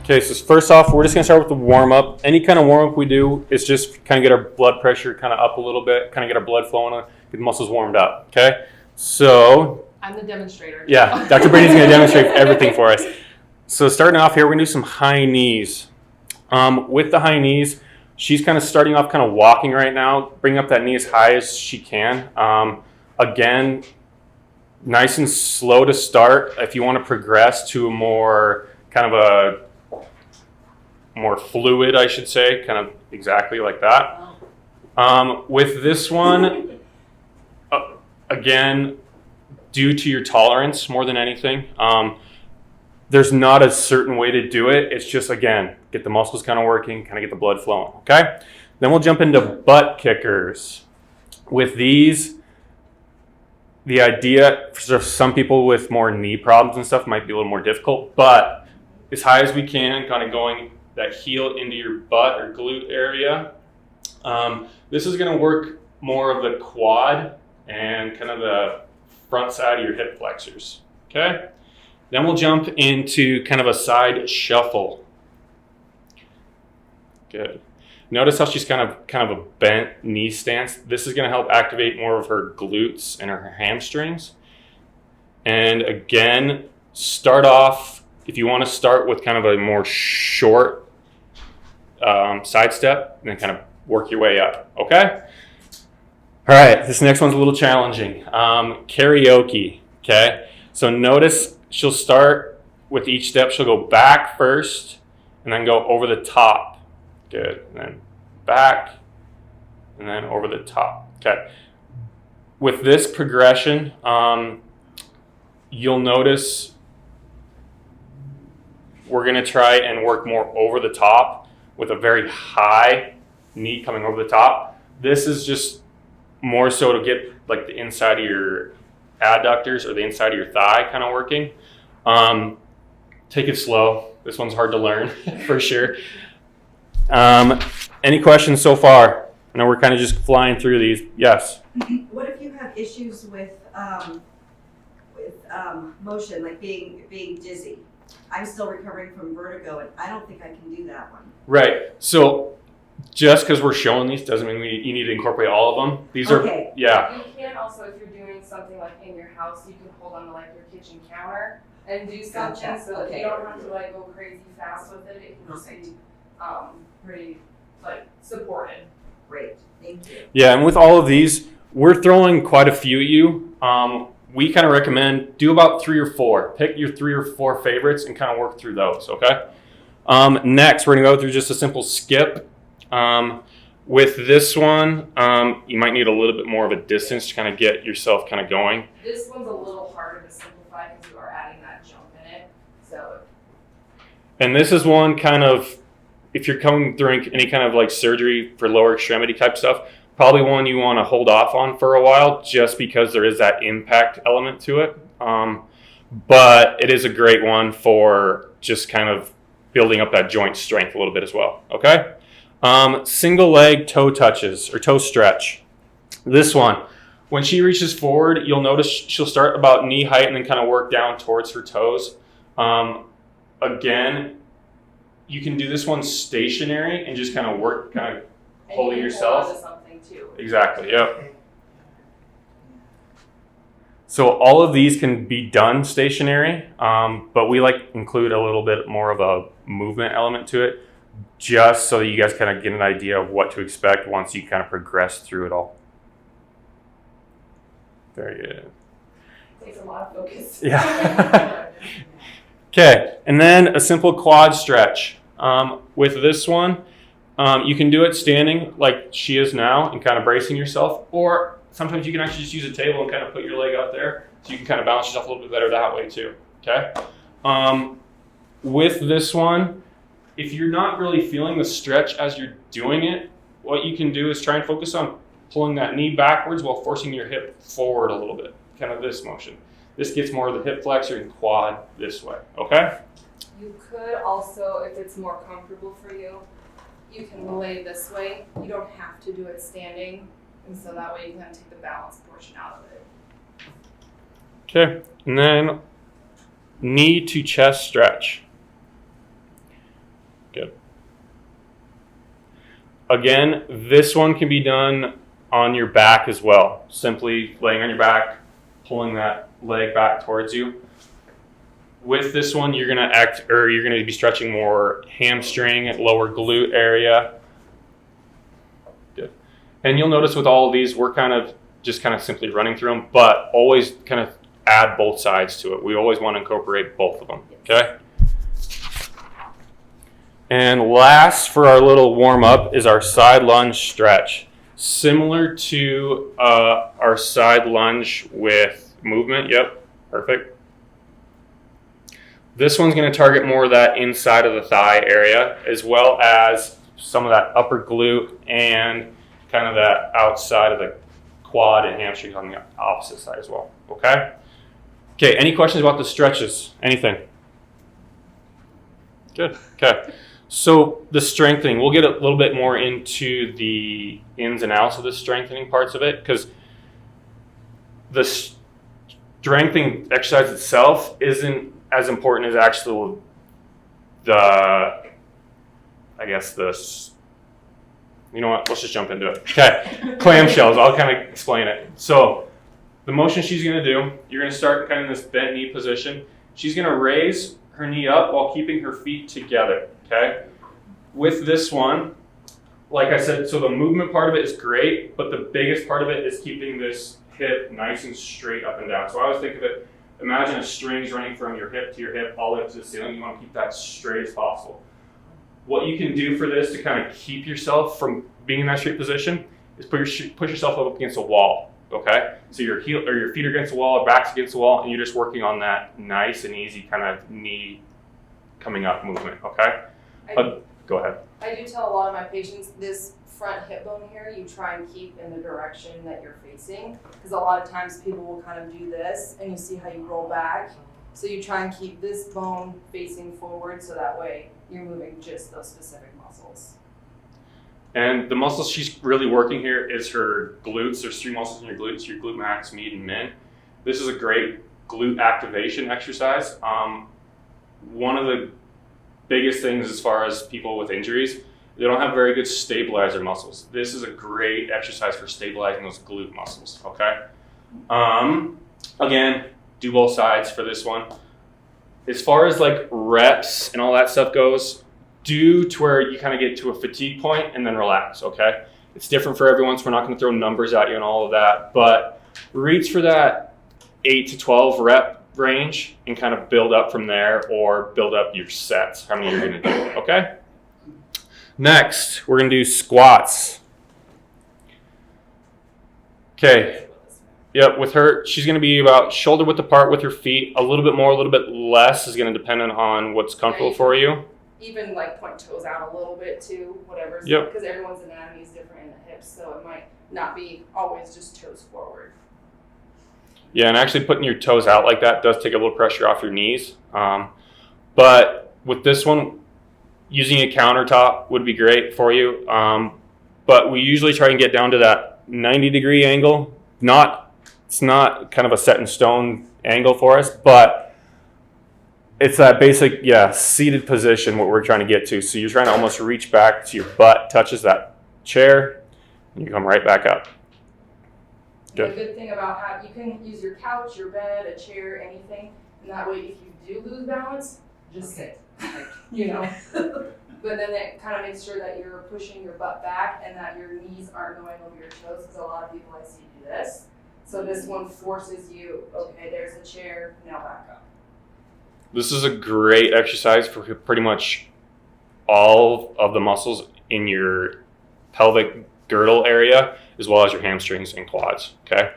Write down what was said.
Okay, so first off, we're just going to start with the warm-up. Any kind of warm-up we do is just kind of get our blood pressure kind of up a little bit, kind of get our blood flowing, get the muscles warmed up, okay? So... I'm the demonstrator. Yeah, Dr. Brady's going to demonstrate everything for us. So starting off here, we're going to do some high knees. With the high knees, she's kind of starting off kind of walking right now. Bring up that knee as high as she can. Again, nice and slow to start. If you want to progress to a more kind of a more fluid, I should say, kind of exactly like that. With this one, again, due to your tolerance more than anything, there's not a certain way to do it. It's just, again, get the muscles kind of working, kind of get the blood flowing, okay? Then we'll jump into butt kickers. With these, the idea for some people with more knee problems and stuff might be a little more difficult, but as high as we can, kind of going that heel into your butt or glute area. This is going to work more of the quad and kind of the front side of your hip flexors, okay? Then we'll jump into kind of a side shuffle. Good. Notice how she's kind of a bent knee stance. This is going to help activate more of her glutes and her hamstrings. And again, start off, if you want to start with kind of a more short side step, and then kind of work your way up, okay? All right, this next one's a little challenging. Karaoke, okay? So notice she'll start with each step. She'll go back first, and then go over the top. Good, and then back, and then over the top, okay? With this progression, you'll notice we're going to try and work more over the top with a very high knee coming over the top. This is just more so to get like the inside of your adductors or the inside of your thigh kind of working. Take it slow. This one's hard to learn for sure. Any questions so far? I know we're kind of just flying through these. Yes? What if you have issues with motion, like being dizzy? I'm still recovering from vertigo, and I don't think I can do that one. Right. So just because we're showing these doesn't mean you need to incorporate all of them. These are, yeah. You can also, if you're doing something like in your house, you can hold on to like your kitchen counter and do something so that you don't have to like go crazy fast with it. It can just be pretty like supported. Great, thank you. Yeah, and with all of these, we're throwing quite a few at you. We kind of recommend do about 3 or 4. Pick your 3 or 4 favorites and kind of work through those, okay? Next, we're going to go through just a simple skip. With this one, you might need a little bit more of a distance to kind of get yourself kind of going. This one's a little harder to simplify because you are adding that jump in it. So. And this is one kind of, if you're coming through any kind of like surgery for lower extremity type stuff, probably one you want to hold off on for a while just because there is that impact element to it. But it is a great one for just kind of building up that joint strength a little bit as well, okay? Single leg toe touches or toe stretch. This one, when she reaches forward, you'll notice she'll start about knee height and then kind of work down towards her toes. Again, you can do this one stationary and just kind of work, kind of holding yourself. Hold on to something too. Exactly, yep. So all of these can be done stationary, but we like include a little bit more of a movement element to it, just so that you guys kind of get an idea of what to expect once you kind of progress through it all. Very good. Takes a lot of focus. Yeah. Okay, and then a simple quad stretch. With this one, you can do it standing like she is now and kind of bracing yourself, or sometimes you can actually just use a table and kind of put your leg up there so you can kind of balance yourself a little bit better that way too, okay? With this one, if you're not really feeling the stretch as you're doing it, what you can do is try and focus on pulling that knee backwards while forcing your hip forward a little bit, kind of this motion. This gets more of the hip flexor and quad this way, okay? You could also, if it's more comfortable for you, you can lay this way. You don't have to do it standing, and so that way you can kind of take the balance portion out of it. Okay, and then knee to chest stretch. Again, this one can be done on your back as well. Simply laying on your back, pulling that leg back towards you. With this one, you're gonna be stretching more hamstring, lower glute area. Good. And you'll notice with all of these, we're kind of simply running through them, but always kind of add both sides to it. We always want to incorporate both of them, okay? And last for our little warm up is our side lunge stretch. Similar to our side lunge with movement, yep, perfect. This one's going to target more of that inside of the thigh area, as well as some of that upper glute and kind of that outside of the quad and hamstrings on the opposite side as well, okay? Okay, any questions about the stretches? Anything? Good, okay. So the strengthening, we'll get a little bit more into the ins and outs of the strengthening parts of it, because the strengthening exercise itself isn't as important as actually you know what, let's just jump into it. Okay, clamshells, I'll kind of explain it. So the motion she's going to do, you're going to start kind of in this bent knee position. She's going to raise her knee up while keeping her feet together, okay? With this one, like I said, so the movement part of it is great, but the biggest part of it is keeping this hip nice and straight up and down. So I always think of it, imagine a string's running from your hip to your hip all the way up to the ceiling. You want to keep that straight as possible. What you can do for this to kind of keep yourself from being in that straight position is push yourself up against a wall, okay? So your heel or your feet are against the wall, or back's against the wall, and you're just working on that nice and easy kind of knee coming up movement, okay? Go ahead. I do tell a lot of my patients this front hip bone here, you try and keep in the direction that you're facing, because a lot of times people will kind of do this and you see how you roll back. So you try and keep this bone facing forward so that way you're moving just those specific muscles. And the muscles she's really working here is her glutes. There's 3 muscles in your glutes, your glute max, med, and min. This is a great glute activation exercise. One of the biggest things as far as people with injuries, they don't have very good stabilizer muscles. This is a great exercise for stabilizing those glute muscles, okay? Again, do both sides for this one. As far as like reps and all that stuff goes, do to where you kind of get to a fatigue point and then relax, okay? It's different for everyone, so we're not going to throw numbers at you and all of that, but reach for that 8 to 12 rep range and kind of build up from there, or build up your sets, how many you're going to do, okay? Next, we're going to do squats. Okay. Yep, with her, she's going to be about shoulder width apart with her feet. A little bit more, a little bit less is going to depend on what's comfortable for you. Even like point toes out a little bit too, whatever. Yep. Because everyone's anatomy is different in the hips, so it might not be always just toes forward. Yeah, and actually putting your toes out like that does take a little pressure off your knees. But with this one, using a countertop would be great for you. But we usually try and get down to that 90-degree angle. It's not kind of a set in stone angle for us, but it's that basic, seated position, what we're trying to get to. So you're trying to almost reach back to your butt, touches that chair, and you come right back up. Good. The good thing about how you can use your couch, your bed, a chair, anything, and that way if you do lose balance, just sit, you know. But then it kind of makes sure that you're pushing your butt back and that your knees aren't going over your toes, because a lot of people I see do this. So this one forces you, okay, there's a chair, now back up. This is a great exercise for pretty much all of the muscles in your pelvic girdle area, as well as your hamstrings and quads, okay?